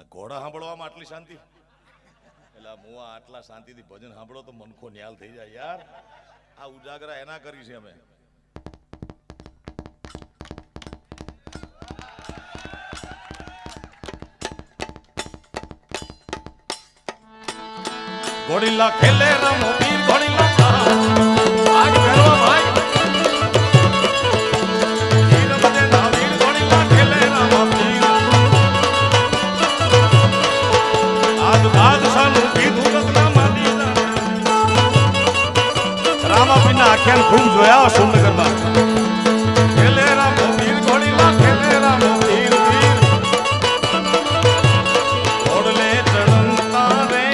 એટલે ઘોડા સાંભળવામાં આટલી શાંતિ? એટલે હું આટલા શાંતિથી ભજન સાંભળો તો મનખો ન્યાલ થઈ જાય યાર. આ ઉજાગરા એના કરી છે અમે. ઘોડીલા ખેલે રમો વીર ઘોડીલા આજ ભેરવા ભાઈ વીર બજે ના વીર ઘોડીલા ખેલે રમો વીર આજ બાદશાહનું કીધું રત્ના માની રામા પીના આખ્યાન ખૂબ જોયા સુંદરગઢમાં. ખેલે રમો વીર ઘોડીલા ખેલે રમો વીર વીર ઘોડલે ચડતા રે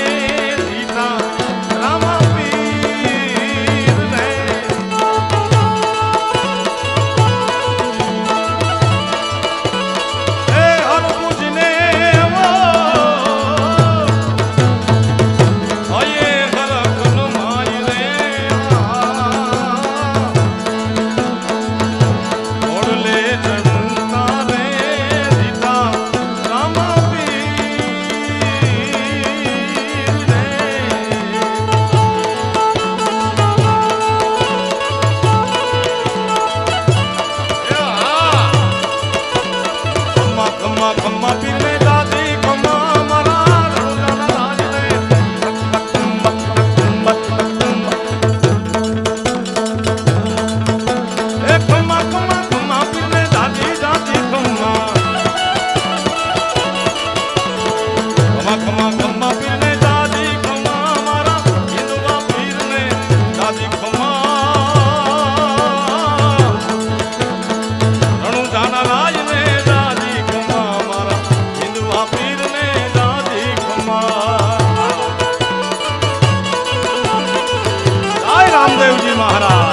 રામદેવજી મહારાજ.